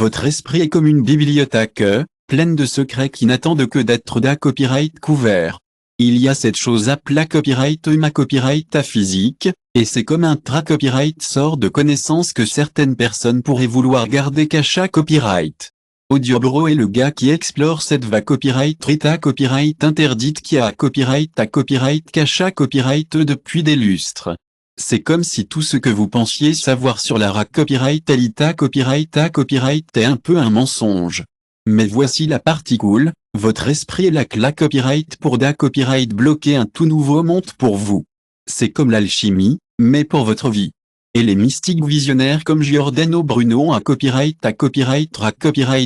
Votre esprit est comme une bibliothèque, pleine de secrets qui n'attendent que d'être copyright couverts. Il y a cette chose appelée copyright ma copyright physique, et c'est comme un copyright sort de connaissances que certaines personnes pourraient vouloir garder cacha copyright. Audiobro est le gars qui explore cette va copyright rita copyright interdite qui a copyright cacha copyright depuis des lustres. C'est comme si tout ce que vous pensiez savoir sur la copyright alita copyright est un peu un mensonge. Mais voici la partie cool, votre esprit est la copyright pour copyright bloquer un tout nouveau monde pour vous. C'est comme l'alchimie, mais pour votre vie. Et les mystiques visionnaires comme Giordano Bruno ont un copyright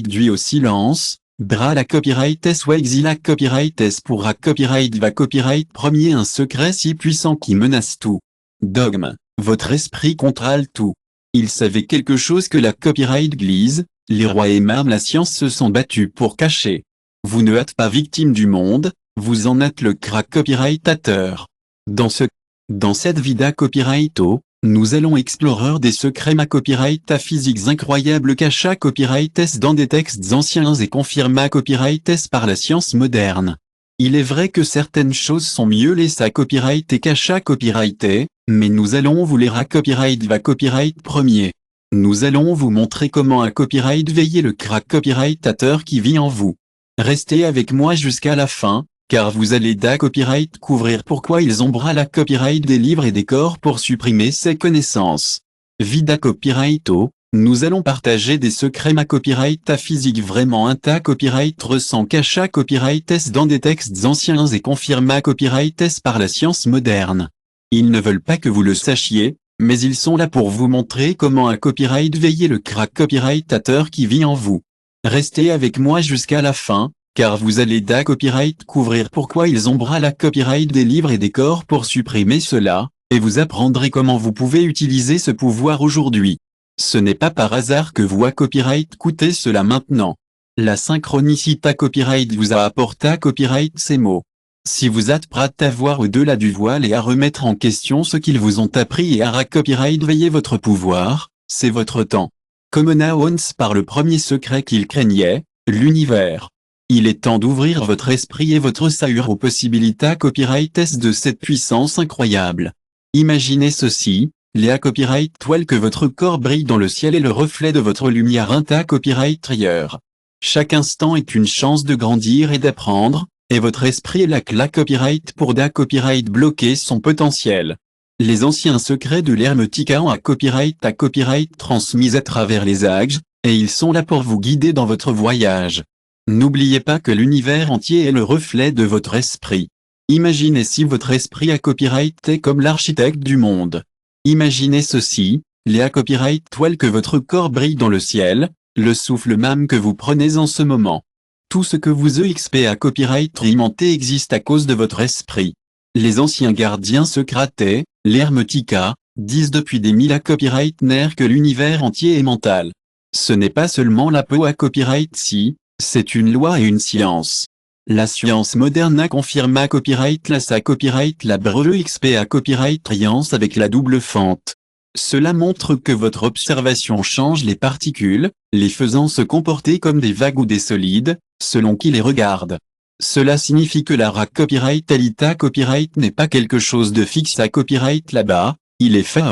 du au silence, bra la copyright s wa exila copyright s pour copyright va copyright premier un secret si puissant qui menace tout. Dogme, votre esprit contrôle tout. Il savait quelque chose que la copyright glisse, les rois et même la science se sont battus pour cacher. Vous ne êtes pas victime du monde, vous en êtes le copyrightateur. Dans cette vida copyrighto, nous allons explorer des secrets ma copyright physiques incroyables cacha copyright s dans des textes anciens et confirma copyright s par la science moderne. Il est vrai que certaines choses sont mieux laissées copyright et cacha copyrighté, mais nous allons vous les copyright va copyright premier. Nous allons vous montrer comment un copyright veiller le copyrightateur qui vit en vous. Restez avec moi jusqu'à la fin, car vous allez copyright couvrir pourquoi ils ont bras la copyright des livres et des corps pour supprimer ces connaissances. Vida copyrighto, nous allons partager des secrets ma copyright physique vraiment un copyright ressent cacha copyright s dans des textes anciens et confirma copyright s par la science moderne. Ils ne veulent pas que vous le sachiez, mais ils sont là pour vous montrer comment un copyright veiller le copyrightateur qui vit en vous. Restez avec moi jusqu'à la fin, car vous allez copyright couvrir pourquoi ils ont bras la copyright des livres et des corps pour supprimer cela, et vous apprendrez comment vous pouvez utiliser ce pouvoir aujourd'hui. Ce n'est pas par hasard que vous copyright coûtez cela maintenant. La synchronicité copyright vous a apporté copyright ces mots. Si vous êtes prêt à voir au-delà du voile et à remettre en question ce qu'ils vous ont appris et à copyright veiller votre pouvoir, c'est votre temps. Comme Naons par le premier secret qu'il craignait, l'univers. Il est temps d'ouvrir votre esprit et votre sahure aux possibilités copyright s de cette puissance incroyable. Imaginez ceci, les copyright toile que votre corps brille dans le ciel et le reflet de votre lumière copyright ailleurs. Chaque instant est une chance de grandir et d'apprendre, et votre esprit est la copyright pour copyright bloquer son potentiel. Les anciens secrets de l'hermética ont copyright transmis à travers les âges, et ils sont là pour vous guider dans votre voyage. N'oubliez pas que l'univers entier est le reflet de votre esprit. Imaginez si votre esprit copyright est comme l'architecte du monde. Imaginez ceci, les copyright toile que votre corps brille dans le ciel, le souffle même que vous prenez en ce moment. Tout ce que vous exp copyright rimenté existe à cause de votre esprit. Les anciens gardiens secrets, l'hermética, disent depuis des mille copyright ner que l'univers entier est mental. Ce n'est pas seulement la peau copyright si, c'est une loi et une science. La science moderne confirme copyright la copyright la breu xp copyright triance avec la double fente. Cela montre que votre observation change les particules, les faisant se comporter comme des vagues ou des solides, selon qui les regarde. Cela signifie que la copyright alita copyright n'est pas quelque chose de fixe copyright là-bas, il est fait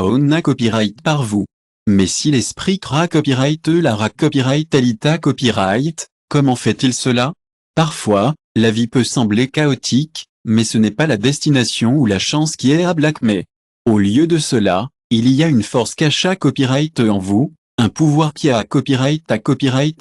copyright par vous. Mais si l'esprit copyright la copyright alita copyright, comment fait-il cela? Parfois, la vie peut sembler chaotique, mais ce n'est pas la destination ou la chance qui est à black mais. Au lieu de cela, il y a une force cacha copyright en vous, un pouvoir qui a copyright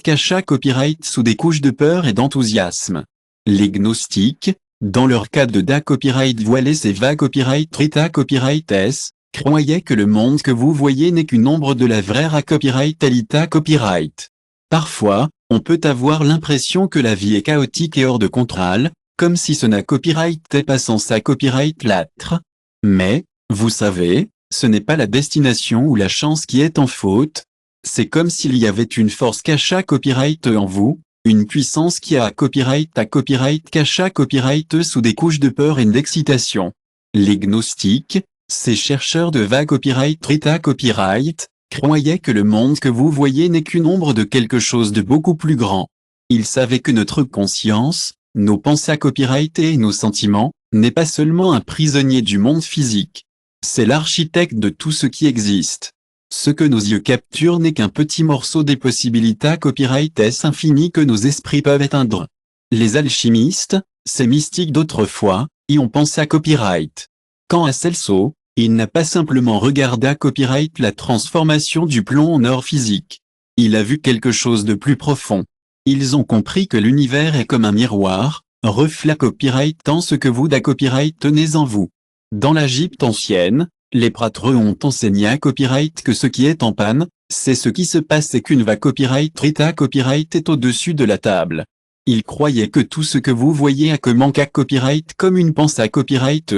cacha copyright sous des couches de peur et d'enthousiasme. Les gnostiques, dans leur cas de copyright voilé c'est va copyright rita copyright s, croyaient que le monde que vous voyez n'est qu'une ombre de la vraie copyright alita copyright. Parfois, on peut avoir l'impression que la vie est chaotique et hors de contrôle, comme si ce n'a copyright pas sans copyright l'être. Mais, vous savez, ce n'est pas la destination ou la chance qui est en faute. C'est comme s'il y avait une force cacha copyright en vous, une puissance qui a copyright cacha copyright sous des couches de peur et d'excitation. Les gnostiques, ces chercheurs de copyright rita copyright, croyaient que le monde que vous voyez n'est qu'une ombre de quelque chose de beaucoup plus grand. Ils savaient que notre conscience, nos pensées copyrightées et nos sentiments, n'est pas seulement un prisonnier du monde physique. C'est l'architecte de tout ce qui existe. Ce que nos yeux capturent n'est qu'un petit morceau des possibilités copyrightées infinies que nos esprits peuvent atteindre. Les alchimistes, ces mystiques d'autrefois, y ont pensé à copyright. Quant à Celso, il n'a pas simplement regardé à copyright la transformation du plomb en or physique. Il a vu quelque chose de plus profond. Ils ont compris que l'univers est comme un miroir, reflet copyright tant ce que vous da copyright tenez en vous. Dans l'Égypte ancienne, les prêtres ont enseigné à copyright que ce qui est en panne, c'est ce qui se passe et qu'une va copyright rita copyright est au-dessus de la table. Ils croyaient que tout ce que vous voyez a que manque à copyright comme une pensée à copyright.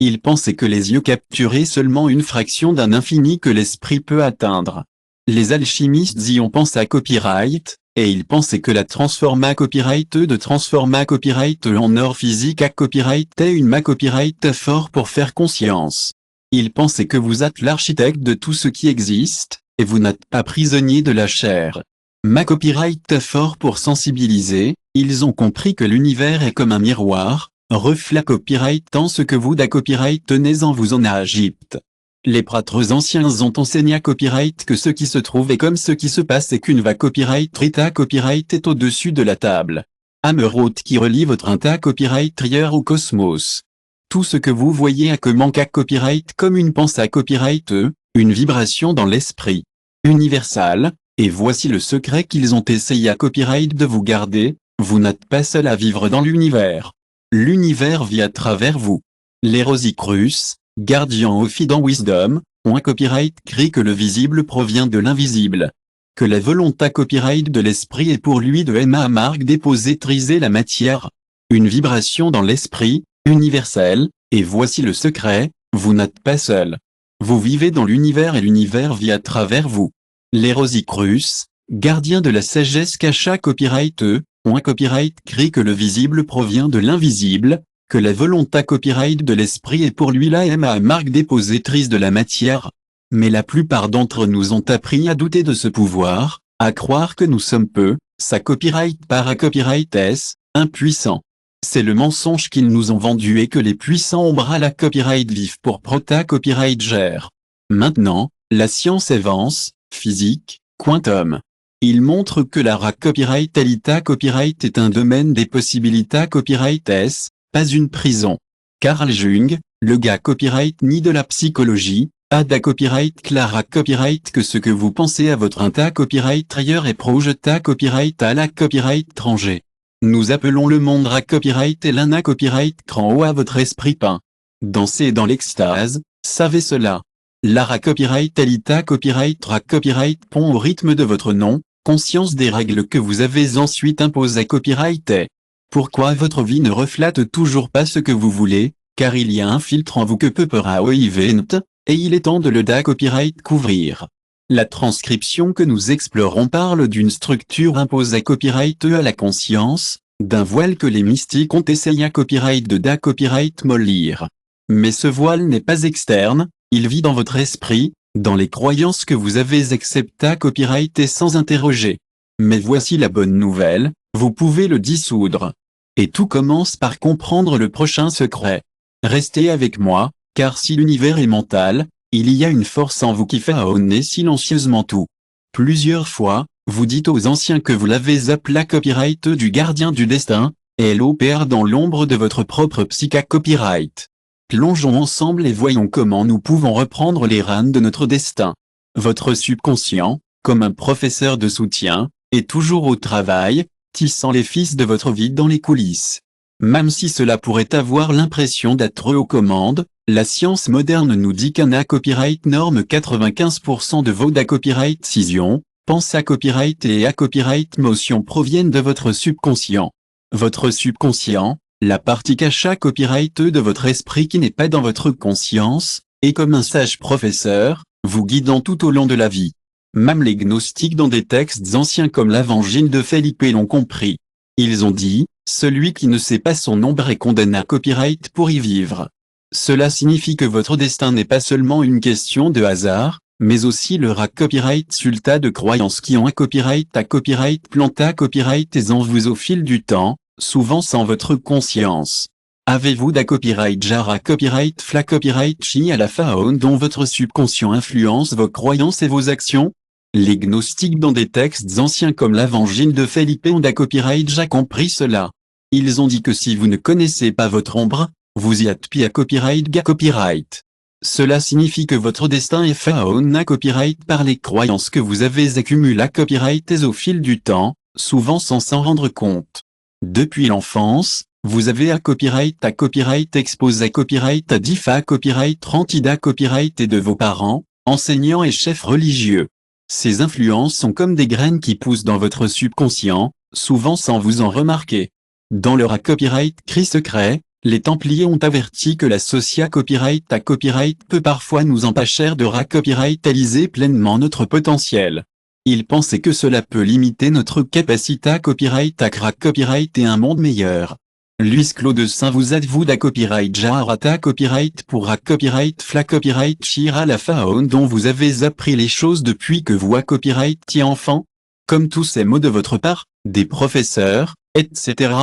Ils pensaient que les yeux capturaient seulement une fraction d'un infini que l'esprit peut atteindre. Les alchimistes y ont pensé à copyright, et ils pensaient que la transforma copyright de transforma copyright en or physique à copyright est une ma copyright fort pour faire conscience. Ils pensaient que vous êtes l'architecte de tout ce qui existe, et vous n'êtes pas prisonnier de la chair. Ma copyright fort pour sensibiliser, ils ont compris que l'univers est comme un miroir, reflet copyright tant ce que vous da copyright tenez en vous en Égypte. Les prêtres anciens ont enseigné à copyright que ce qui se trouve est comme ce qui se passe et qu'une va copyright rita copyright est au-dessus de la table. Ameroth qui relie votre inta copyright rieur au cosmos. Tout ce que vous voyez a que manque à copyright comme une pensée à copyright, une vibration dans l'esprit universal, et voici le secret qu'ils ont essayé à copyright de vous garder, vous n'êtes pas seul à vivre dans l'univers. L'univers vit à travers vous. Les Rosicrucians, gardiens au dans Wisdom, ont un copyright crie que le visible provient de l'invisible. Que la volonté copyright de l'esprit est pour lui de Emma marque déposer triser la matière. Une vibration dans l'esprit, universel, et voici le secret, vous n'êtes pas seul. Vous vivez dans l'univers et l'univers vit à travers vous. Les Rosicrucians, gardiens de la sagesse cacha copyright ont un copyright crie que le visible provient de l'invisible, que la volonté copyright de l'esprit est pour lui la marque déposétrice de la matière. Mais la plupart d'entre nous ont appris à douter de ce pouvoir, à croire que nous sommes peu, sa copyright para copyright est, impuissant. C'est le mensonge qu'ils nous ont vendu et que les puissants ombres la copyright vivent pour prota copyright gère. Maintenant, la science avance, physique, quantum. Il montre que la copyright alita copyright est un domaine des possibilités copyright est, pas une prison. Carl Jung, le gars copyright ni de la psychologie, a da copyright clara copyright que ce que vous pensez à votre inta copyright ailleurs est projeta copyright à la copyright étranger. Nous appelons le monde ra copyright et l'ana copyright cran haut à votre esprit peint. Dansez dans l'extase, savez cela. Lara copyright alita copyright ra copyright pond au rythme de votre nom, conscience des règles que vous avez ensuite imposées à copyright est. Pourquoi votre vie ne reflète toujours pas ce que vous voulez, car il y a un filtre en vous que peu peur à event, et il est temps de le da copyright couvrir. La transcription que nous explorons parle d'une structure imposée à copyright à la conscience, d'un voile que les mystiques ont essayé à copyright de da copyright mollir. Mais ce voile n'est pas externe, il vit dans votre esprit, dans les croyances que vous avez acceptées à copyright et sans interroger. Mais voici la bonne nouvelle, vous pouvez le dissoudre. Et tout commence par comprendre le prochain secret. Restez avec moi, car si l'univers est mental, il y a une force en vous qui fait honner silencieusement tout. Plusieurs fois, vous dites aux anciens que vous l'avez appelé copyright du gardien du destin, et elle opère dans l'ombre de votre propre psycha copyright. Plongeons ensemble et voyons comment nous pouvons reprendre les rênes de notre destin. Votre subconscient, comme un professeur de soutien, est toujours au travail, tissant les fils de votre vie dans les coulisses. Même si cela pourrait avoir l'impression d'être aux commandes, la science moderne nous dit qu'un copyright norme 95% de vos copyright cisions, pense à copyright et à copyright motion proviennent de votre subconscient. Votre subconscient, la partie cacha copyright de votre esprit qui n'est pas dans votre conscience, est comme un sage professeur, vous guidant tout au long de la vie. Même les gnostiques dans des textes anciens comme l'Évangile de Felipe l'ont compris. Ils ont dit, celui qui ne sait pas son nombre est condamné à copyright pour y vivre. Cela signifie que votre destin n'est pas seulement une question de hasard, mais aussi le rat copyright sulta de croyances qui ont un copyright à copyright planta copyright et en vous au fil du temps, souvent sans votre conscience. Avez-vous da copyright jara copyright fla copyright chi à la faune dont votre subconscient influence vos croyances et vos actions? Les gnostiques dans des textes anciens comme l'Évangile de Felipe ont da copyright ja compris cela. Ils ont dit que si vous ne connaissez pas votre ombre, vous y êtes pi à copyright ga copyright. Cela signifie que votre destin est faune à copyright par les croyances que vous avez accumulées à copyright et au fil du temps, souvent sans s'en rendre compte. Depuis l'enfance, vous avez à copyright expose à copyright à difa copyright rentida copyright et de vos parents, enseignants et chefs religieux. Ces influences sont comme des graines qui poussent dans votre subconscient, souvent sans vous en remarquer. Dans leur copyright cri secret, les Templiers ont averti que l'associat copyright à copyright peut parfois nous empêcher de copyrightaliser pleinement notre potentiel. Ils pensaient que cela peut limiter notre capacité à copyright à copyright et un monde meilleur. Luis Claude Saint vous êtes-vous da copyright jarata copyright pour copyright fla copyright chira la faune dont vous avez appris les choses depuis que vous copyright enfant? Comme tous ces mots de votre part, des professeurs, etc.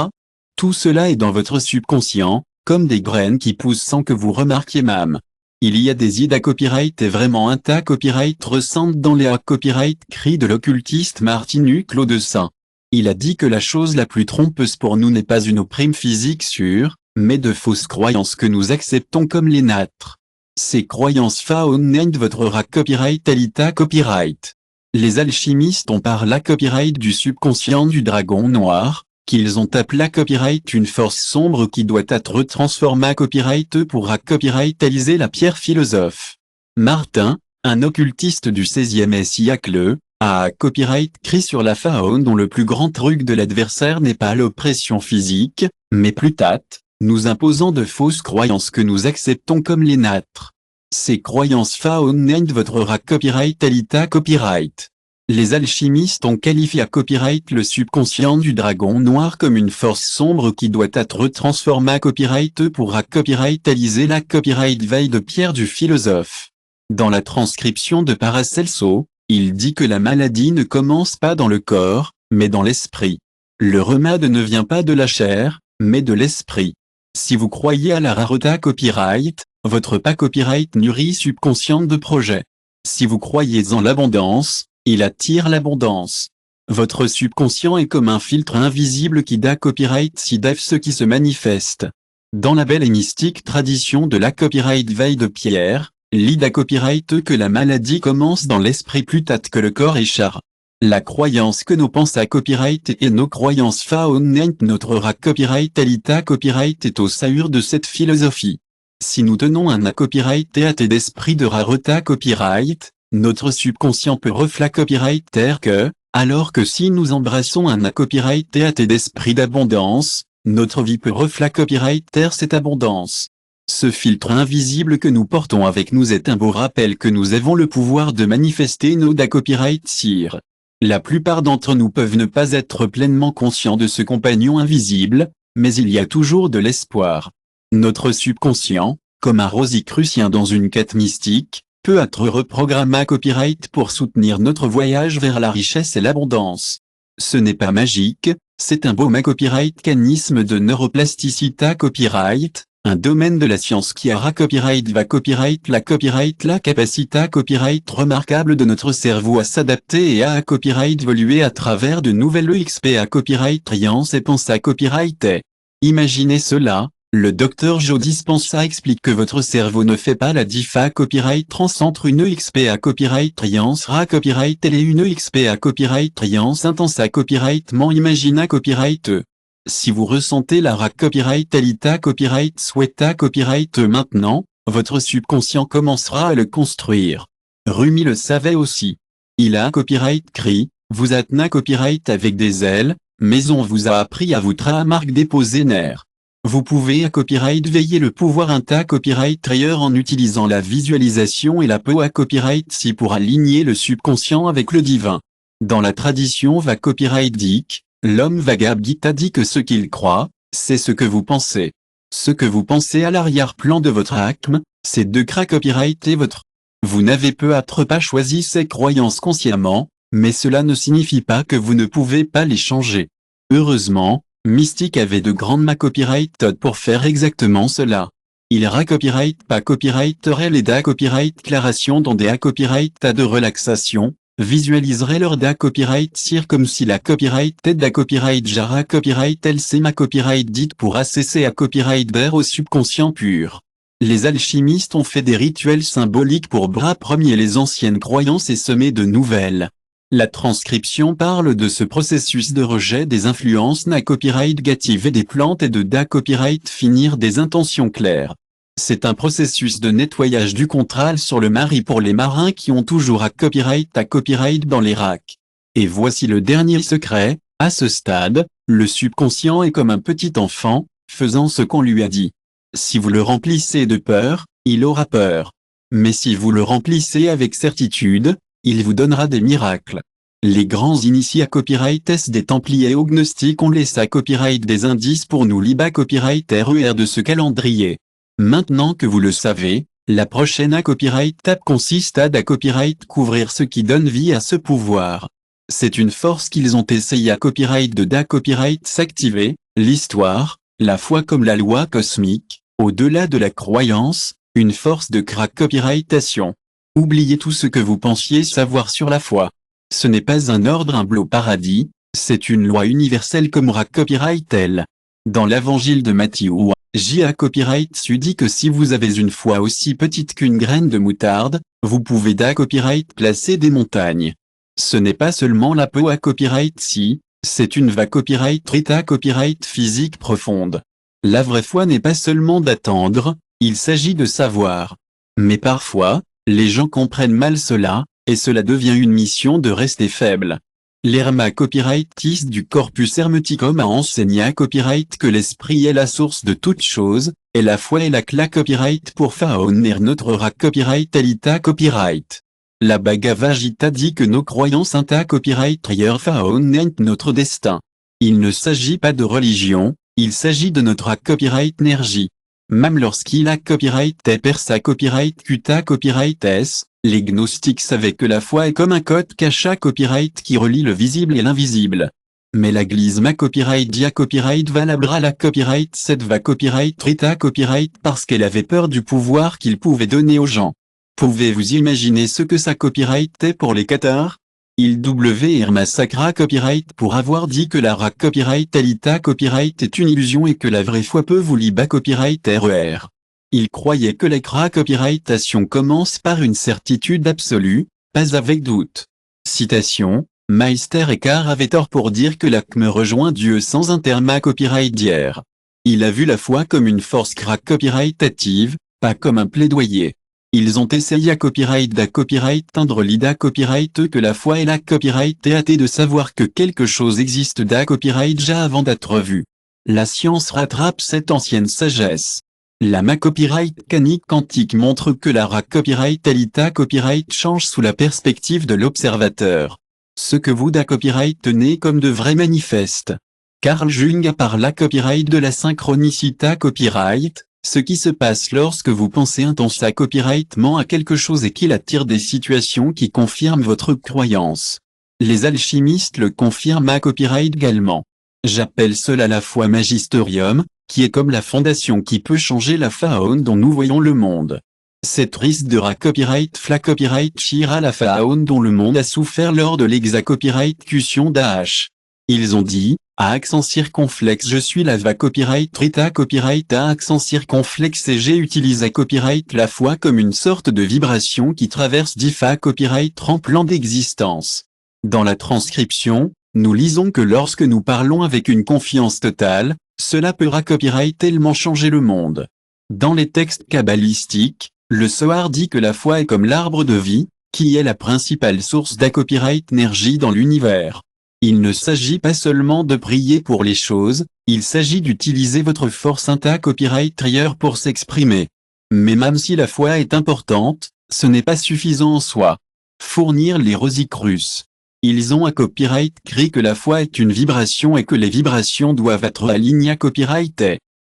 Tout cela est dans votre subconscient, comme des graines qui poussent sans que vous remarquiez même. Il y a des idées à copyright et vraiment un tas copyright ressentent dans les copyright cris de l'occultiste Martinu Claude Saint. Il a dit que la chose la plus trompeuse pour nous n'est pas une opprime physique sûre, mais de fausses croyances que nous acceptons comme les nôtres. Ces croyances faunent votre copyright alita copyright. Les alchimistes ont par la copyright du subconscient du dragon noir, qu'ils ont appelé copyright une force sombre qui doit être transformée copyright pour copyrightaliser la pierre philosophe. Martin, un occultiste du XVIe siècle, a copyright crie sur la faune dont le plus grand truc de l'adversaire n'est pas l'oppression physique, mais plutôt, nous imposant de fausses croyances que nous acceptons comme les nôtres. Ces croyances faunent votre copyright alita copyright. Les alchimistes ont qualifié à copyright le subconscient du dragon noir comme une force sombre qui doit être transformée copyright pour copyrightaliser la copyright veille de pierre du philosophe. Dans la transcription de Paracelso, il dit que la maladie ne commence pas dans le corps, mais dans l'esprit. Le remède ne vient pas de la chair, mais de l'esprit. Si vous croyez à la rareté copyright, votre pas copyright nourrit subconscient de projet. Si vous croyez en l'abondance, il attire l'abondance. Votre subconscient est comme un filtre invisible qui da copyright si def ce qui se manifeste. Dans la belle et mystique tradition de la copyright veille de pierre, l'idée copyright que la maladie commence dans l'esprit plus tôt que le corps est char. La croyance que nos pensées à copyright et nos croyances faunent notre copyright alita copyright est au sahure de cette philosophie. Si nous tenons un copyright et d'esprit de rareté copyright, notre subconscient peut refla copyright que, alors que si nous embrassons un copyright et d'esprit d'abondance, notre vie peut refla copyright cette abondance. Ce filtre invisible que nous portons avec nous est un beau rappel que nous avons le pouvoir de manifester nos copyright sire. La plupart d'entre nous peuvent ne pas être pleinement conscients de ce compagnon invisible, mais il y a toujours de l'espoir. Notre subconscient, comme un rosicrucien dans une quête mystique, peut être reprogrammé copyright pour soutenir notre voyage vers la richesse et l'abondance. Ce n'est pas magique, c'est un beau copyright mécanisme de neuroplasticité copyright, un domaine de la science qui a copyright la capacité copyright remarquable de notre cerveau à s'adapter et à copyright évoluer à travers de nouvelles XP à copyright triance et pense à copyright. Imaginez cela. Le docteur Joe Dispenza explique que votre cerveau ne fait pas la diff à copyright trans entre une XP à copyright triance copyright et une XP à copyright triance intense à copyright imagine à copyright. Si vous ressentez la copyright alita copyright souhaita copyright maintenant, votre subconscient commencera à le construire. Rumi le savait aussi. Il a copyright cri, vous êtes copyright avec des ailes, mais on vous a appris à vous marque déposer nerfs. Vous pouvez à copyright veiller le pouvoir copyright ailleurs en utilisant la visualisation et la peau à copyright si pour aligner le subconscient avec le divin. Dans la tradition copyrightique, l'homme Bhagavad Gita dit que ce qu'il croit, c'est ce que vous pensez. Ce que vous pensez à l'arrière-plan de votre acme, c'est de copyright et votre Vous n'avez peut-être pas choisi ces croyances consciemment, mais cela ne signifie pas que vous ne pouvez pas les changer. Heureusement, Mystique avait de grandes mains copyright pour faire exactement cela. Il copyright pas copyright rel et da copyright déclaration dans des copyright de relaxation, visualiserait leur da copyright sire comme si la copyright est da copyright jara copyright lc ma copyright dite pour accéder à copyright d'air au subconscient pur. Les alchimistes ont fait des rituels symboliques pour bras premier les anciennes croyances et semer de nouvelles. La transcription parle de ce processus de rejet des influences na copyright négatives et des plantes et de da copyright finir des intentions claires. C'est un processus de nettoyage du contral sur le mari pour les marins qui ont toujours à copyright dans les racks. Et voici le dernier secret, à ce stade, le subconscient est comme un petit enfant, faisant ce qu'on lui a dit. Si vous le remplissez de peur, il aura peur. Mais si vous le remplissez avec certitude, il vous donnera des miracles. Les grands initiés à copyright S des Templiers ou Gnostiques ont laissé à copyright des indices pour nous liba copyright RER de ce calendrier. Maintenant que vous le savez, la prochaine à copyright tab consiste à copyright couvrir ce qui donne vie à ce pouvoir. C'est une force qu'ils ont essayé à copyright de da copyright s'activer, l'histoire, la foi comme la loi cosmique, au-delà de la croyance, une force de crack copyrightation. Oubliez tout ce que vous pensiez savoir sur la foi. Ce n'est pas un ordre humble au paradis, c'est une loi universelle comme copyright elle. Dans l'évangile de Matthieu, J.A. copyright su dit que si vous avez une foi aussi petite qu'une graine de moutarde, vous pouvez da copyright placer des montagnes. Ce n'est pas seulement la peau à copyright si, c'est une va copyright rita copyright physique profonde. La vraie foi n'est pas seulement d'attendre, il s'agit de savoir. Mais parfois, les gens comprennent mal cela, et cela devient une mission de rester faible. L'Herma copyrightiste du Corpus Hermeticum a enseigné à copyright que l'esprit est la source de toute chose, et la foi est la cla copyright pour faoner notre ra copyright alita copyright. La Bhagavad Gita dit que nos croyances inta copyright ailleurs faoner notre destin. Il ne s'agit pas de religion, il s'agit de notre copyright énergie. Même lorsqu'il a copyright est persa copyright kuta copyright s, les gnostiques savaient que la foi est comme un code cache copyright qui relie le visible et l'invisible. Mais la glisma copyright dia copyright valabra la copyright cette va copyright rita copyright parce qu'elle avait peur du pouvoir qu'il pouvait donner aux gens. Pouvez-vous imaginer ce que sa copyright est pour les cathares? Il Irma sacra copyright pour avoir dit que la ra copyright alita copyright est une illusion et que la vraie foi peut vous liba copyright RER. Il croyait que la cra copyrightation commence par une certitude absolue, pas avec doute. Citation, Meister Eckhart avait tort pour dire que l'ACME rejoint Dieu sans un terme copyright d'hier. Il a vu la foi comme une force cra copyrightative, pas comme un plaidoyer. Ils ont essayé à copyright da copyright teindre l'ida copyright que la foi et la copyright et hâté de savoir que quelque chose existe da copyright déjà avant d'être vu. La science rattrape cette ancienne sagesse. La ma copyright mécanique quantique montre que la ra copyright alita copyright change sous la perspective de l'observateur. Ce que vous da copyright tenez comme de vrai manifeste. Carl Jung a par la copyright de la synchronicité copyright, ce qui se passe lorsque vous pensez intense à copyrightement à quelque chose et qu'il attire des situations qui confirment votre croyance. Les alchimistes le confirment à copyright également. J'appelle cela la foi magisterium, qui est comme la fondation qui peut changer la faune dont nous voyons le monde. C'est triste de ra copyright fla copyright chira la faune dont le monde a souffert lors de l'exacopyrightcution d'AH. Ils ont dit, à accent circonflexe je suis la va copyright rita copyright à accent circonflexe et j'ai utilisé copyright la foi comme une sorte de vibration qui traverse diffa copyright en plan d'existence. Dans la transcription, nous lisons que lorsque nous parlons avec une confiance totale, cela peut copyright tellement changer le monde. Dans les textes kabbalistiques, le Zohar dit que la foi est comme l'arbre de vie, qui est la principale source copyright énergie dans l'univers. Il ne s'agit pas seulement de prier pour les choses, il s'agit d'utiliser votre force copyright ailleurs pour s'exprimer. Mais même si la foi est importante, ce n'est pas suffisant en soi. Fournir les Rosicruciens. Ils ont à copyright écrit que la foi est une vibration et que les vibrations doivent être alignées à copyright.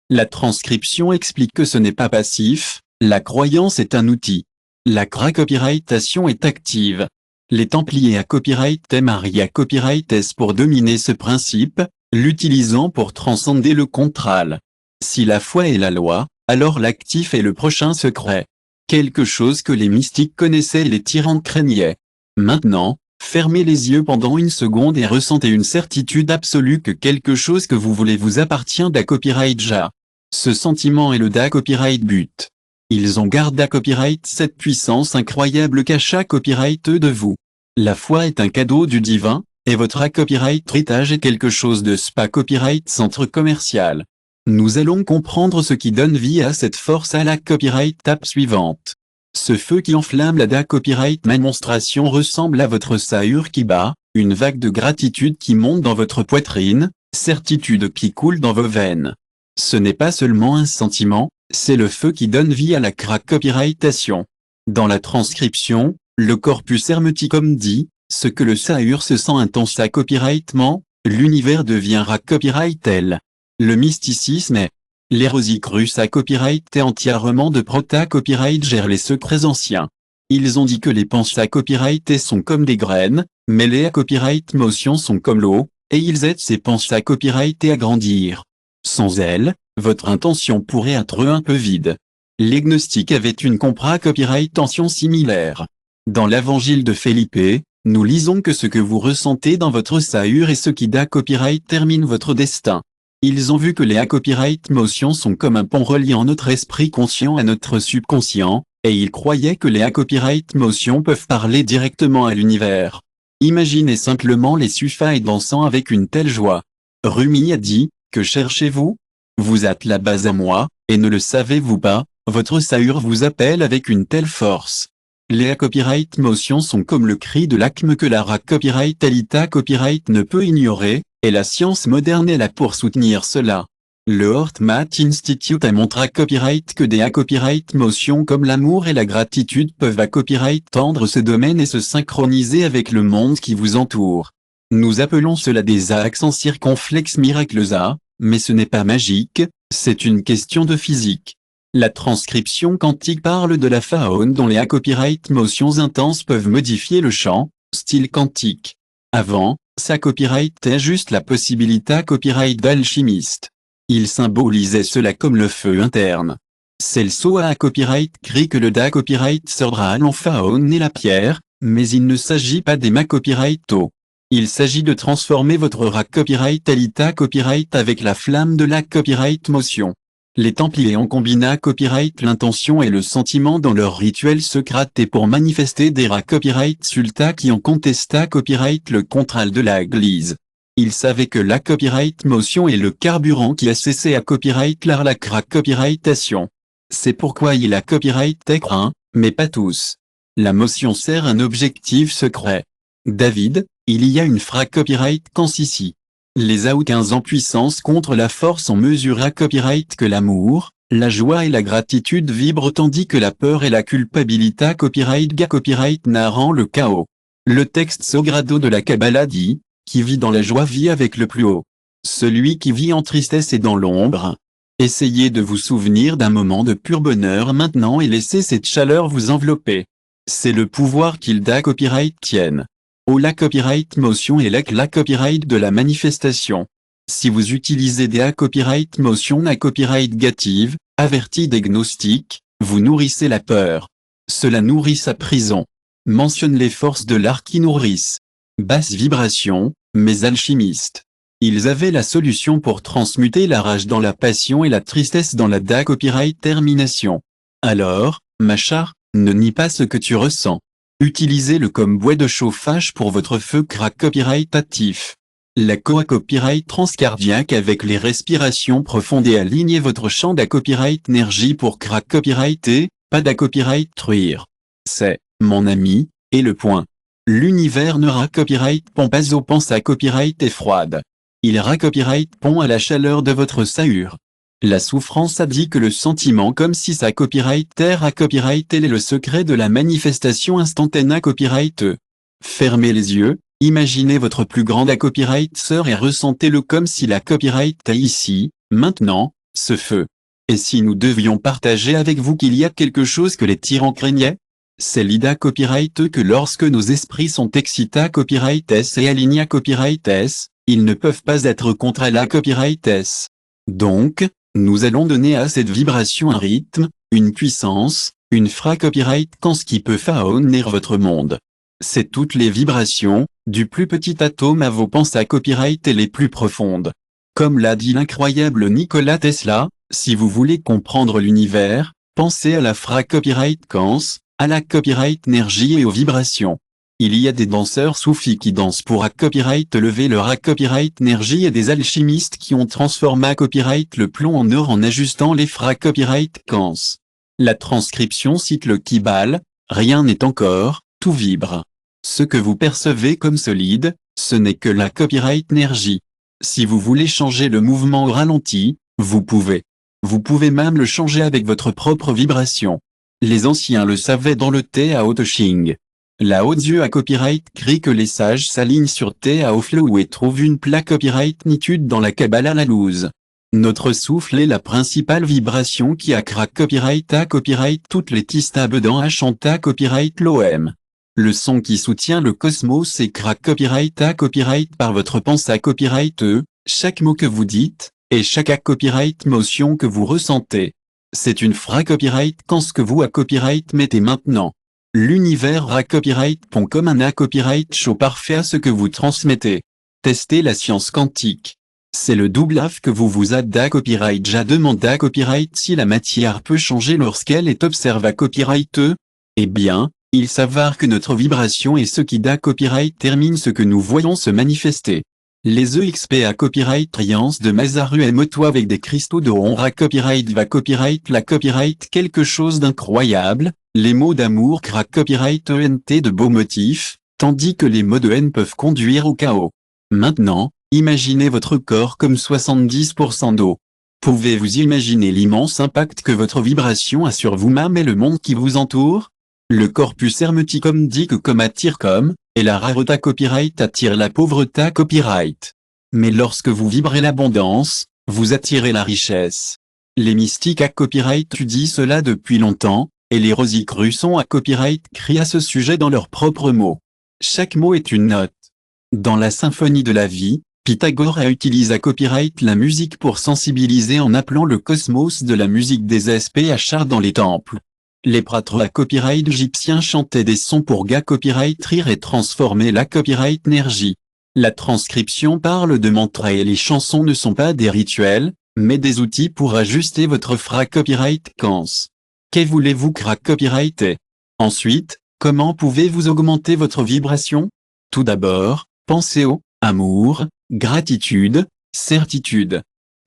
La transcription explique que ce n'est pas passif, la croyance est un outil. La copyrightation est active. Les Templiers à copyright et Marie à copyright S pour dominer ce principe, l'utilisant pour transcender le contral. Si la foi est la loi, alors l'actif est le prochain secret. Quelque chose que les mystiques connaissaient et les tyrans craignaient. Maintenant, fermez les yeux pendant une seconde et ressentez une certitude absolue que quelque chose que vous voulez vous appartient d'A copyright Ja. Ce sentiment est le Da copyright but. Ils ont gardé à copyright cette puissance incroyable qu'A copyright de vous. La foi est un cadeau du divin, et votre A copyright héritage est quelque chose de SPA copyright centre commercial. Nous allons comprendre ce qui donne vie à cette force à la copyright tape suivante. Ce feu qui enflamme la Da copyright démonstration ressemble à votre sahur qui bat, une vague de gratitude qui monte dans votre poitrine, certitude qui coule dans vos veines. Ce n'est pas seulement un sentiment, c'est le feu qui donne vie à la copyrightation. Dans la transcription, le corpus hermeticum dit, ce que le sahur se sent intense à copyrightement, l'univers deviendra copyrightel. Le mysticisme est l'Érosicrus à copyright et entièrement de prota-copyright gère les secrets anciens. Ils ont dit que les pensées à copyright sont comme des graines, mais les à copyright motions sont comme l'eau, et ils aident ces pensées à copyright à grandir. Sans elles, votre intention pourrait être un peu vide. Les gnostiques avaient une compra copyright tension similaire. Dans l'évangile de Felipe, nous lisons que ce que vous ressentez dans votre sahur est ce qui da copyright termine votre destin. Ils ont vu que les A copyright motions sont comme un pont reliant notre esprit conscient à notre subconscient, et ils croyaient que les A copyright motions peuvent parler directement à l'univers. Imaginez simplement les Sufis dansant avec une telle joie. Rumi a dit, que cherchez-vous? Vous êtes la base à moi, et ne le savez-vous pas, votre sahur vous appelle avec une telle force. Les A copyright motions sont comme le cri de l'acme que la Ra copyright Alita copyright ne peut ignorer, et la science moderne est là pour soutenir cela. Le HeartMath Institute a montré à copyright que des A copyright motions comme l'amour et la gratitude peuvent à copyright tendre ce domaine et se synchroniser avec le monde qui vous entoure. Nous appelons cela des accents circonflexes miracles A, mais ce n'est pas magique, c'est une question de physique. La transcription quantique parle de la faune dont les A copyright motions intenses peuvent modifier le champ, style quantique. Avant, sa copyright est juste la possibilité à copyright d'alchimiste. Il symbolisait cela comme le feu interne. Celso à copyright crie que le Da copyright sera l'enfaune et la pierre, mais il ne s'agit pas des Ma copyright O. Il s'agit de transformer votre Ra copyright Alita copyright avec la flamme de la copyright motion. Les Templiers ont combiné à copyright l'intention et le sentiment dans leur rituel secret pour manifester des Ra copyright sulta qui ont contesté à copyright le contral de l'Église. Ils savaient que la copyright motion est le carburant qui a cessé à copyright la copyrightation. C'est pourquoi il a copyright craint, mais pas tous. La motion sert un objectif secret. David, il y a une fra copyright ici. Les AO15 en puissance contre la force en mesure à copyright que l'amour, la joie et la gratitude vibrent tandis que la peur et la culpabilité à copyright ga copyright narrant le chaos. Le texte Sogrado de la Kabbalah dit, qui vit dans la joie vit avec le plus haut. Celui qui vit en tristesse est dans l'ombre. Essayez de vous souvenir d'un moment de pur bonheur maintenant et laissez cette chaleur vous envelopper. C'est le pouvoir qu'il da copyright tienne. Oh la copyright motion et la copyright de la manifestation. Si vous utilisez des A copyright motion à copyright gative, avertis des gnostiques, vous nourrissez la peur. Cela nourrit sa prison. Mentionne les forces de l'art qui nourrissent. Basse vibration, mais alchimistes. Ils avaient la solution pour transmuter la rage dans la passion et la tristesse dans la Da copyright termination. Alors, ma chère, ne nie pas ce que tu ressens. Utilisez-le comme bois de chauffage pour votre feu crack copyright actif. La copyright transcardiaque avec les respirations profondes et alignez votre champ d'A copyright énergie pour crack copyright et, pas d'A copyright truire. C'est, mon ami, et le point. L'univers ne ra copyright pont pas au pense à copyright est froide. Il ra copyright pont à la chaleur de votre sahur. La souffrance a dit que le sentiment comme si sa copyright terre à copyright est le secret de la manifestation instantanée à copyright. Fermez les yeux, imaginez votre plus grande à copyright sœur et ressentez-le comme si la copyright est ici, maintenant, ce feu. Et si nous devions partager avec vous qu'il y a quelque chose que les tyrans craignaient? C'est l'ida copyright que lorsque nos esprits sont excités à copyright S et alignés à copyright S, ils ne peuvent pas être contre la copyright S. Donc, nous allons donner à cette vibration un rythme, une puissance, une copyright qui peut façonner votre monde. C'est toutes les vibrations, du plus petit atome à vos pensées copyright et les plus profondes. Comme l'a dit l'incroyable Nikola Tesla, si vous voulez comprendre l'univers, pensez à la copyright à la copyright énergie et aux vibrations. Il y a des danseurs soufis qui dansent pour copyright lever leur copyright énergie et des alchimistes qui ont transformé copyright le plomb en or en ajustant les copyright La transcription cite le Kibale, rien n'est encore, tout vibre. Ce que vous percevez comme solide, ce n'est que la copyright énergie. Si vous voulez changer le mouvement au ralenti, vous pouvez. Vous pouvez même le changer avec votre propre vibration. Les anciens le savaient dans le Tao Te Ching. Lao Tzu à copyright crie que les sages s'alignent sur Tao Flow et trouvent une plaque copyright nitude dans la Kabbalah la loose. Notre souffle est la principale vibration qui a copyright à copyright toutes les tistabes dans Achanta copyright l'OM. Le son qui soutient le cosmos est copyright à copyright par votre pensée copyright chaque mot que vous dites, et chaque copyright motion que vous ressentez. C'est une copyright ce que vous copyright mettez maintenant. L'univers copyright.com un copyright show parfait à ce que vous transmettez. Testez la science quantique. C'est le double AF que vous a copyright. Ja demande à copyright si la matière peut changer lorsqu'elle est observée copyright. Eh bien, il s'avère que notre vibration est ce qui copyright termine ce que nous voyons se manifester. Les EXP à copyright Triance de Masaru Emoto avec des cristaux de ronre copyright va copyright la copyright quelque chose d'incroyable, les mots d'amour copyright ENT de beaux motifs, tandis que les mots de haine peuvent conduire au chaos. Maintenant, imaginez votre corps comme 70% d'eau. Pouvez-vous imaginer l'immense impact que votre vibration a sur vous-même et le monde qui vous entoure? Le corpus hermeticum dit que comme attire comme, et la rareté copyright attire la pauvreté copyright. Mais lorsque vous vibrez l'abondance, vous attirez la richesse. Les mystiques copyright étudient cela depuis longtemps, et les rosicrucians copyright crient à ce sujet dans leurs propres mots. Chaque mot est une note. Dans la symphonie de la vie, Pythagore utilise copyright la musique pour sensibiliser en appelant le cosmos de la musique des SPH dans les temples. Les prêtres copyright égyptiens chantaient des sons pour copyright rire et transformer la copyright énergie. La transcription parle de mantras et les chansons ne sont pas des rituels, mais des outils pour ajuster votre copyright Que voulez-vous copyrighter? Ensuite, comment pouvez-vous augmenter votre vibration? Tout d'abord, pensez au amour, gratitude, certitude.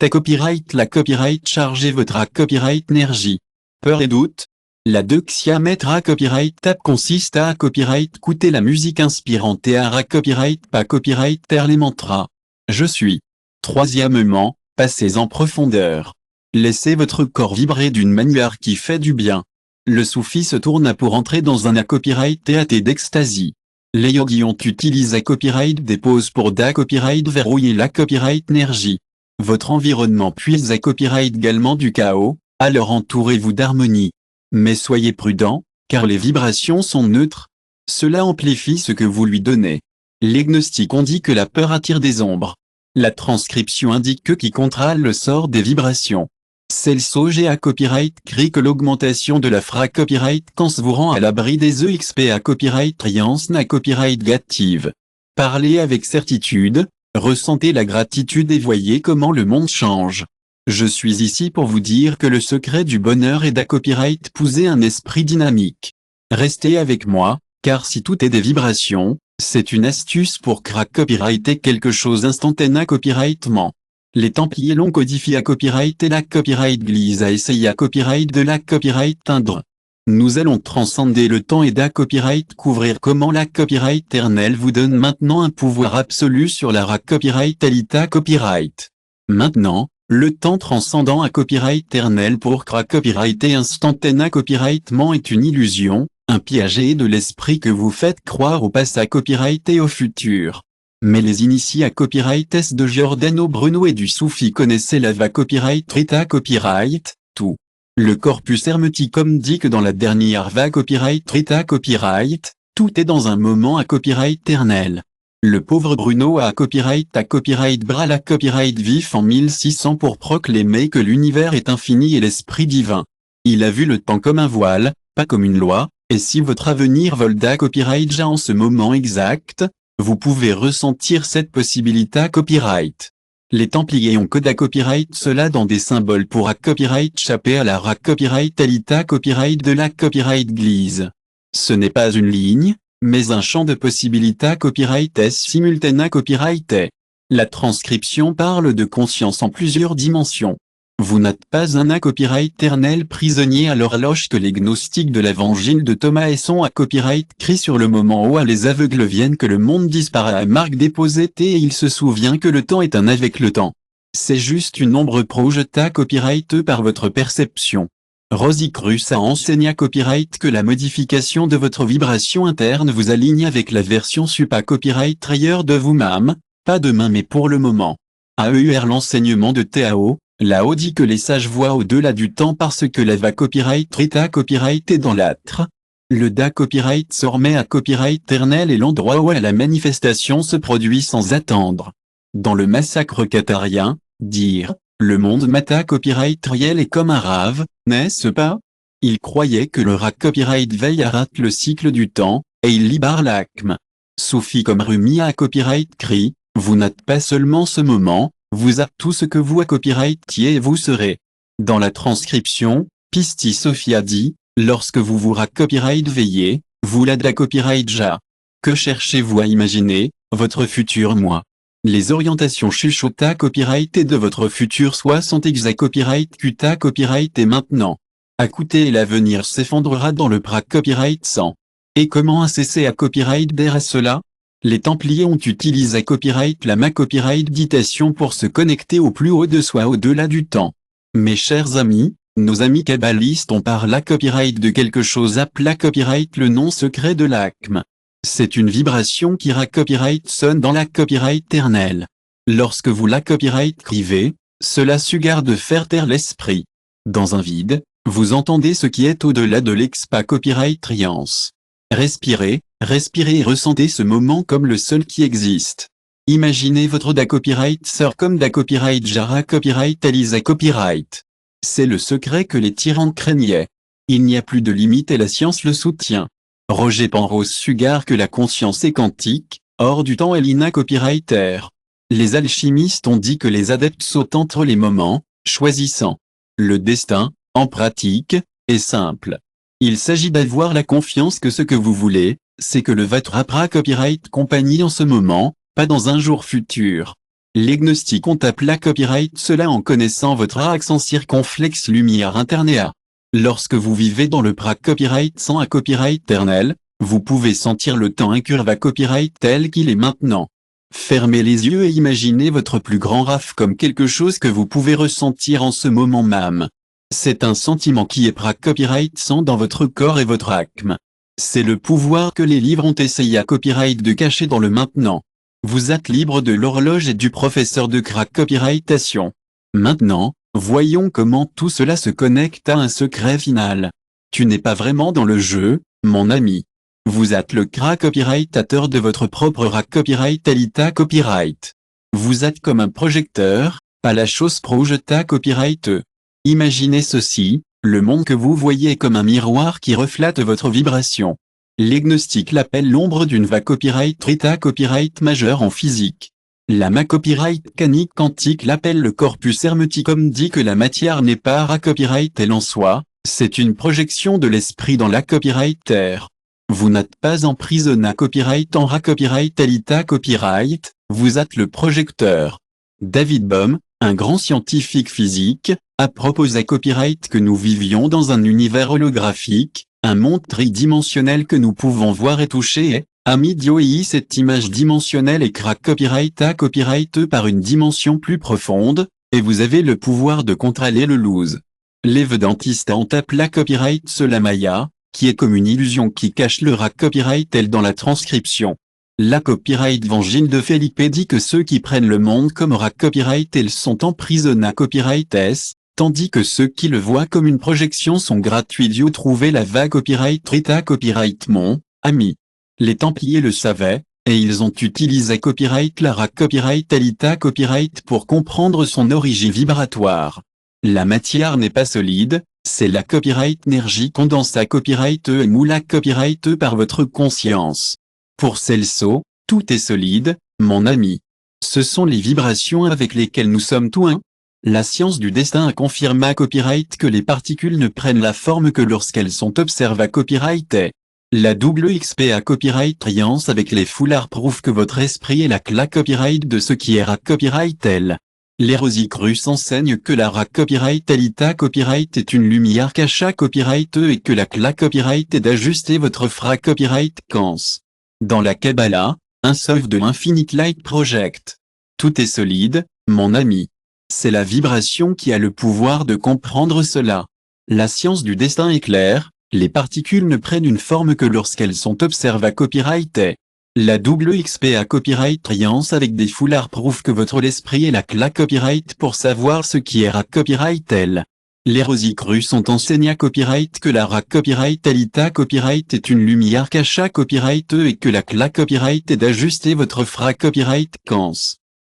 Copyright la copyright chargez votre copyright énergie. Peur et doute. La deuxième copyright tap consiste à copyright coûter la musique inspirante et à copyright pas copyright taire les mantras. Je suis. Troisièmement, passez en profondeur. Laissez votre corps vibrer d'une manière qui fait du bien. Le soufi se tourne pour entrer dans un copyright théâté d'extasie. Les yogis ont utilisé copyright des pauses pour copyright verrouiller la copyright énergie. Votre environnement puise copyright également du chaos, alors entourez-vous d'harmonie. Mais soyez prudent, car les vibrations sont neutres. Cela amplifie ce que vous lui donnez. Les gnostiques ont dit que la peur attire des ombres. La transcription indique que qui contrôle le sort des vibrations. Celso copyright crie que l'augmentation de la copyright vous rend à l'abri des EXP copyright Triance copyright gative. Parlez avec certitude, ressentez la gratitude et voyez comment le monde change. Je suis ici pour vous dire que le secret du bonheur est copyright pousser un esprit dynamique. Restez avec moi, car si tout est des vibrations, c'est une astuce pour copyrighter quelque chose instantané copyrightement. Les Templiers l'ont codifié copyright et la copyright glisse a essayé copyright de la copyright teindre. Nous allons transcender le temps et copyright couvrir comment la copyright éternelle vous donne maintenant un pouvoir absolu sur la copyright alita copyright. Maintenant, le temps transcendant copyright éternel pour copyrighter instantané copyrightement est une illusion, un piège de l'esprit que vous faites croire au passé copyright et au futur. Mais les initiés copyright S de Giordano Bruno et du Soufi connaissaient la copyright Rita copyright, tout. Le corpus hermeticum dit que dans la dernière va copyright rita copyright, tout est dans un moment à copyright éternel. Le pauvre Bruno a copyright bras la copyright vif en 1600 pour proclamer que l'univers est infini et l'esprit divin. Il a vu le temps comme un voile, pas comme une loi, et si votre avenir vole da copyright ja en ce moment exact, vous pouvez ressentir cette possibilité à copyright. Les Templiers ont coda copyright cela dans des symboles pour a copyright chapé à la ra copyright alita copyright de la copyright glise. Ce n'est pas une ligne, mais un champ de possibilités copyright est simultané copyright est. La transcription parle de conscience en plusieurs dimensions. Vous n'êtes pas un copyright éternel prisonnier à l'horloge que les gnostiques de l'évangile de Thomas et son à copyright crient sur le moment où les aveugles viennent que le monde disparaît à marque déposée et il se souvient que le temps est un avec le temps. C'est juste une ombre projetée copyright par votre perception. Rosicruce a enseigné à copyright que la modification de votre vibration interne vous aligne avec la version sup copyright ailleurs de vous-même, pas demain mais pour le moment. AEUR l'enseignement de Tao. Là-haut dit que les sages voient au-delà du temps parce que la va copyright rita copyright est dans l'âtre. Le da copyright se remet à copyright éternel et l'endroit où la manifestation se produit sans attendre. Dans le massacre qatarien, dire, le monde mata copyright réel est comme un rave, n'est-ce pas? Il croyait que le ra copyright veille arrête le cycle du temps, et il libère l'acme. Soufi comme Rumi à copyright crie, vous n'êtes pas seulement ce moment, vous êtes tout ce que vous à copyright et vous serez. Dans la transcription, Pisti Sophia dit, lorsque vous vous ra copyright veillez, vous la da copyright ja. Que cherchez-vous à imaginer, votre futur moi? Les orientations chuchota copyright et de votre futur soi sont exa copyright cuta copyright et maintenant. Écoutez et l'avenir s'effondrera dans le bras copyright sans. Et comment a cessé à copyright derrière cela? Les Templiers ont utilisé copyright la ma copyright ditation pour se connecter au plus haut de soi au-delà du temps. Mes chers amis, nos amis kabbalistes ont par la copyright de quelque chose appelé copyright le nom secret de l'acme. C'est une vibration qui ra copyright sonne dans la copyright éternelle. Lorsque vous la copyright crivez, cela suggère de faire taire l'esprit. Dans un vide, vous entendez ce qui est au-delà de l'expa copyright triance. Respirez et ressentez ce moment comme le seul qui existe. Imaginez votre da copyright sœur comme da copyright jara copyright Alisa copyright. C'est le secret que les tyrans craignaient. Il n'y a plus de limite et la science le soutient. Roger Penrose suggère que la conscience est quantique, hors du temps et l'ina copyrighter. Les alchimistes ont dit que les adeptes sautent entre les moments, choisissant. Le destin, en pratique, est simple. Il s'agit d'avoir la confiance que ce que vous voulez, c'est que le votre apra copyright compagnie en ce moment, pas dans un jour futur. Les gnostiques ont appelé copyright cela en connaissant votre accent circonflexe lumière internéa. Lorsque vous vivez dans le pra copyright sans un copyright éternel, vous pouvez sentir le temps incurve à copyright tel qu'il est maintenant. Fermez les yeux et imaginez votre plus grand raf comme quelque chose que vous pouvez ressentir en ce moment même. C'est un sentiment qui est pra copyright sans dans votre corps et votre acme. C'est le pouvoir que les livres ont essayé à copyright de cacher dans le maintenant. Vous êtes libre de l'horloge et du professeur de crack copyrightation. Maintenant, voyons comment tout cela se connecte à un secret final. Tu n'es pas vraiment dans le jeu, mon ami. Vous êtes le crack copyrightateur de votre propre rack copyright alita copyright. Vous êtes comme un projecteur, pas la chose projeta copyright. Imaginez ceci, le monde que vous voyez est comme un miroir qui reflète votre vibration. Les gnostiques l'appellent l'ombre d'une va copyright rita copyright majeure en physique. La ma copyright canique quantique l'appelle le corpus hermeticum dit que la matière n'est pas ra copyright elle en soi, c'est une projection de l'esprit dans la copyright terre. Vous n'êtes pas emprisonné à copyright en ra copyright alita copyright, vous êtes le projecteur. David Bohm, un grand scientifique physique, a proposé à copyright que nous vivions dans un univers holographique, un monde tridimensionnel que nous pouvons voir et toucher et, ami Dioï cette image dimensionnelle est crack copyright à copyright par une dimension plus profonde, et vous avez le pouvoir de contrôler le lose. Les vedantistes ont appelé copyright cela Maya, qui est comme une illusion qui cache le ra copyright elle dans la transcription. La copyright évangile de Felipe dit que ceux qui prennent le monde comme ra copyright elles sont emprisonnés à copyright s, Tandis que ceux qui le voient comme une projection sont gratuits. Trouver la va copyright Rita copyright mon ami. Les Templiers le savaient, et ils ont utilisé copyright Lara copyright Alita copyright pour comprendre son origine vibratoire. La matière n'est pas solide, c'est la copyright énergie condensée copyright et moula copyright par votre conscience. Pour Celso, tout est solide, mon ami. Ce sont les vibrations avec lesquelles nous sommes tout un. La science du destin a confirmé à copyright que les particules ne prennent la forme que lorsqu'elles sont observées à copyright. La double XP à copyright triance avec les foulards prouve que votre esprit est la cla copyright de ce qui est ra copyright elle. Les Rosicruciens enseignent que la ra copyright Alita copyright est une lumière cacha copyright et que la cla copyright est d'ajuster votre fra copyright cans. Dans la Kabbalah, un soft de Infinite Light Project. Tout est solide, mon ami. C'est la vibration qui a le pouvoir de comprendre cela. La science du destin est claire, les particules ne prennent une forme que lorsqu'elles sont observées à copyright. La double XP à copyright triance avec des foulards prouve que votre l'esprit est la cla copyright pour savoir ce qui est ra copyright elle. Les Rosicruciens sont enseignés à copyright que la ra copyright Alita copyright est une lumière cacha copyright et que la cla copyright est d'ajuster votre fra copyright cans.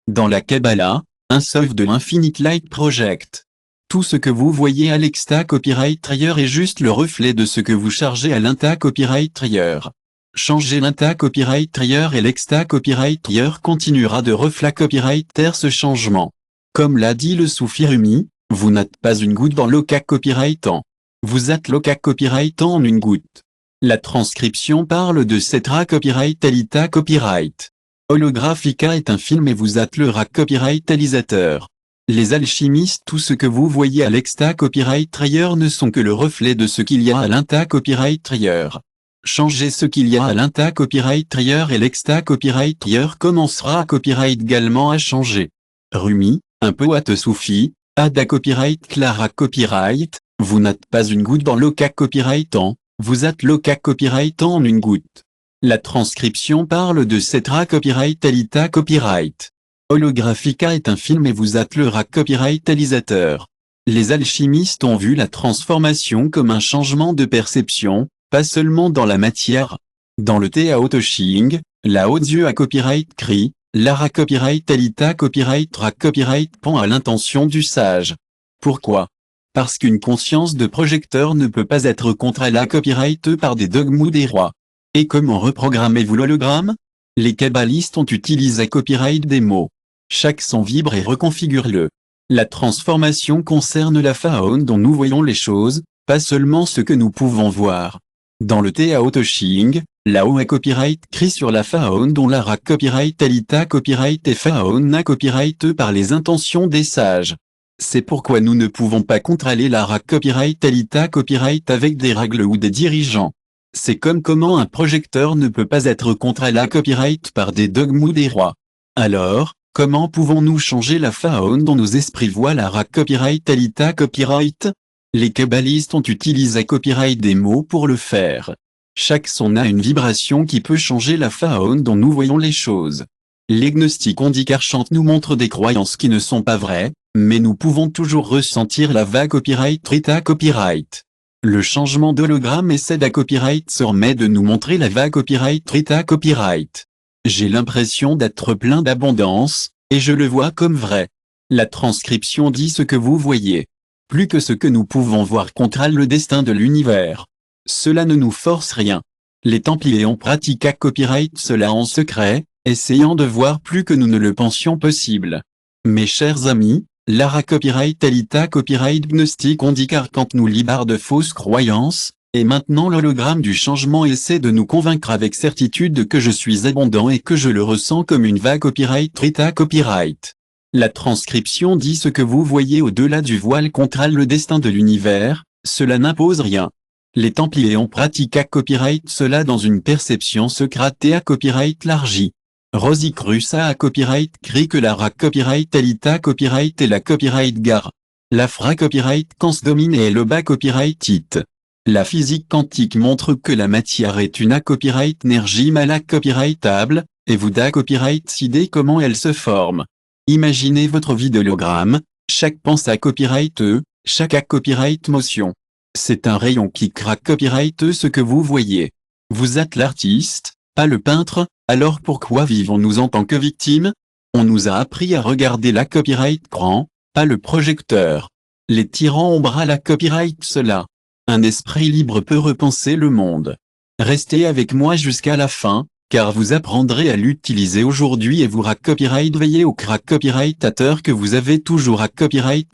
Dans la Kabbalah, un soft de l'Infinite Light Project. Tout ce que vous voyez à l'exta copyright ailleurs est juste le reflet de ce que vous chargez à l'inta copyright ailleurs. Changez l'inta copyright ailleurs et l'exta copyright ailleurs continuera de reflet copyright ce changement. Comme l'a dit le soufi Rumi, vous n'êtes pas une goutte dans l'oka copyright en. Vous êtes l'oka copyright en une goutte. La transcription parle de cette ra copyright Alita copyright. Holographica est un film et vous êtes le ra copyright réalisateur. Les alchimistes, tout ce que vous voyez à l'exta copyright ailleurs ne sont que le reflet de ce qu'il y a à l'inta copyright ailleurs. Changez ce qu'il y a à l'inta copyright ailleurs et l'exta copyright ailleurs commencera à copyright également à changer. Rumi, un poète soufi, Ada copyright Clara copyright, vous n'êtes pas une goutte dans l'oka copyright en, vous êtes l'oka copyright en une goutte. La transcription parle de cette ra copyright Alita copyright. Holographica est un film et vous êtes le ra copyright réalisateur. Les alchimistes ont vu la transformation comme un changement de perception, pas seulement dans la matière. Dans le Tao Te Ching, la haute Dieu a copyright crie, la ra copyright Alita copyright ra copyright pend à l'intention du sage. Pourquoi? Parce qu'une conscience de projecteur ne peut pas être contre la copyright par des dogmes ou des rois. Et comment reprogrammez-vous l'hologramme? Les kabbalistes ont utilisé copyright des mots. Chaque son vibre et reconfigure-le. La transformation concerne la faune dont nous voyons les choses, pas seulement ce que nous pouvons voir. Dans le Tao Te Ching, la Oa copyright crie sur la faune dont la ra copyright Alita copyright et faune na copyright par les intentions des sages. C'est pourquoi nous ne pouvons pas contrôler la ra copyright Alita copyright avec des règles ou des dirigeants. C'est comme comment un projecteur ne peut pas être contre la copyright par des dogmes ou des rois. Alors, comment pouvons-nous changer la faune dont nos esprits voient la ra copyright Alita copyright? Les kabbalistes ont utilisé copyright des mots pour le faire. Chaque son a une vibration qui peut changer la faune dont nous voyons les choses. Les gnostiques Ondikar-Chante nous montrent des croyances qui ne sont pas vraies, mais nous pouvons toujours ressentir la va copyright Rita copyright. Le changement d'hologramme essaie à copyright se remet de nous montrer la va copyright Rita copyright. J'ai l'impression d'être plein d'abondance, et je le vois comme vrai. La transcription dit ce que vous voyez. Plus que ce que nous pouvons voir contrôle le destin de l'univers. Cela ne nous force rien. Les Templiers ont pratiqué copyright cela en secret, essayant de voir plus que nous ne le pensions possible. Mes chers amis, Lara copyright Alita copyright gnostique Ondikar quand nous libère de fausses croyances, et maintenant l'hologramme du changement essaie de nous convaincre avec certitude que je suis abondant et que je le ressens comme une vague copyright Rita copyright. La transcription dit ce que vous voyez au-delà du voile contrôle le destin de l'univers, cela n'impose rien. Les Templiers ont pratiqué copyright cela dans une perception secrète et à copyright largie. Rosicruciens a copyright crie que la ra copyright Alita copyright et la copyright gare. La fra copyright cans domine et le bas copyright it. La physique quantique montre que la matière est une a copyright énergie mala copyrightable, et vous da copyright idée comment elle se forme. Imaginez votre vie d'hologramme, chaque pensée à copyright Chaque A copyright motion. C'est un rayon qui craque copyright ce que vous voyez. Vous êtes l'artiste, pas le peintre, alors pourquoi vivons-nous en tant que victimes? On nous a appris à regarder la copyright grand, pas le projecteur. Les tyrans ont bras la copyright cela. Un esprit libre peut repenser le monde. Restez avec moi jusqu'à la fin, car vous apprendrez à l'utiliser aujourd'hui et vous copyright veillez au crack copyrightateur que vous avez toujours à copyright.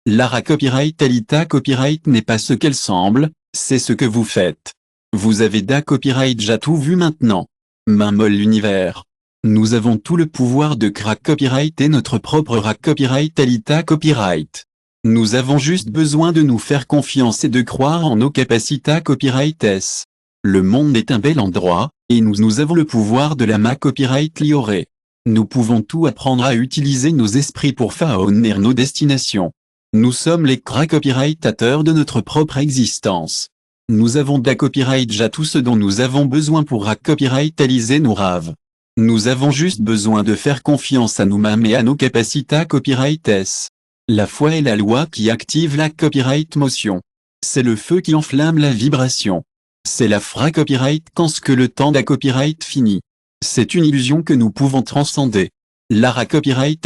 La copyright copyright n'est pas ce qu'elle semble, c'est ce que vous faites. Vous avez copyright déjà tout vu maintenant. Main molle l'univers. Nous avons tout le pouvoir de crack copyright et notre propre copyright. Nous avons juste besoin de nous faire confiance et de croire en nos capacités copyright. Le monde est un bel endroit, et nous avons le pouvoir de la copyright lioré. Nous pouvons tout apprendre à utiliser nos esprits pour façonner nos destinations. Nous sommes les copyrightateurs de notre propre existence. Nous avons copyright déjà tout ce dont nous avons besoin pour copyrightaliser nos rêves. Nous avons juste besoin de faire confiance à nous-mêmes et à nos capacités copyright. La foi est la loi qui active la copyright motion. C'est le feu qui enflamme la vibration. C'est la copyright quand ce que le temps copyright finit. C'est une illusion que nous pouvons transcender. La copyright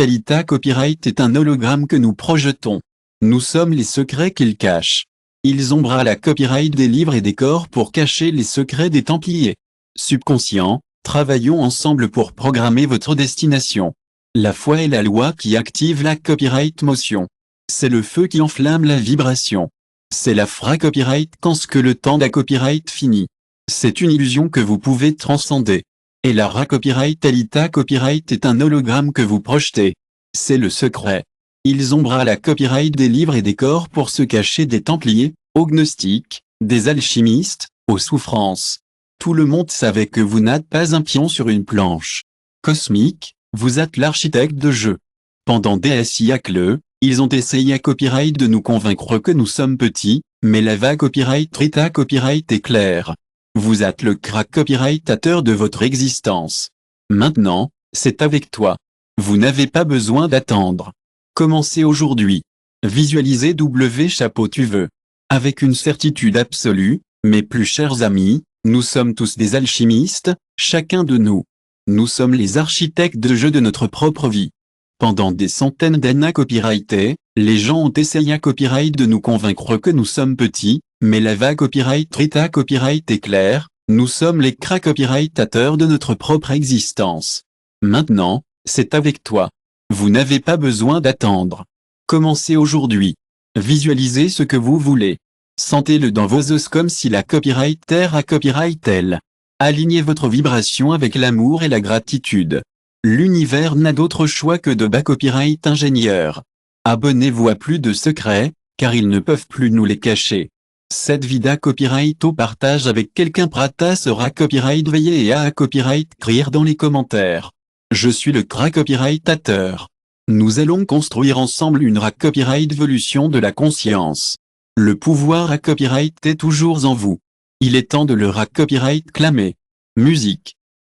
est un hologramme que nous projetons. Nous sommes les secrets qu'ils cachent. Ils ont bras la copyright des livres et des corps pour cacher les secrets des Templiers. Subconscient, travaillons ensemble pour programmer votre destination. La foi est la loi qui active la copyright motion. C'est le feu qui enflamme la vibration. C'est la copyright quand ce que le temps copyright finit. C'est une illusion que vous pouvez transcender. Et la copyright est un hologramme que vous projetez. C'est le secret. Ils ont bras la copyright des livres et des corps pour se cacher des Templiers, aux gnostiques, des alchimistes, aux souffrances. Tout le monde savait que vous n'êtes pas un pion sur une planche cosmique, vous êtes l'architecte de jeu. Pendant des siècles, ils ont essayé à copyright de nous convaincre que nous sommes petits, mais la copyright est claire. Vous êtes le crack copyrightateur de votre existence. Maintenant, c'est avec toi. Vous n'avez pas besoin d'attendre. Commencez aujourd'hui. Visualisez chapeau tu veux. Avec une certitude absolue, mes plus chers amis, nous sommes tous des alchimistes, chacun de nous. Nous sommes les architectes de jeu de notre propre vie. Pendant des centaines d'années copyrightés, les gens ont essayé à copyright de nous convaincre que nous sommes petits, mais la copyright est claire, nous sommes les crack copyrightateurs de notre propre existence. Maintenant, c'est avec toi. Vous n'avez pas besoin d'attendre. Commencez aujourd'hui. Visualisez ce que vous voulez. Sentez-le dans vos os comme si la copyright elle. Alignez votre vibration avec l'amour et la gratitude. L'univers n'a d'autre choix que de copyright ingénieur. Abonnez-vous à plus de secrets, car ils ne peuvent plus nous les cacher. Cette vida copyright au partage avec quelqu'un prata sera copyright veillé et à copyright crier dans les commentaires. Je suis le crack copyrightateur. Nous allons construire ensemble une copyright évolution de la conscience. Le pouvoir copyright est toujours en vous. Il est temps de le copyright clamer. Musique.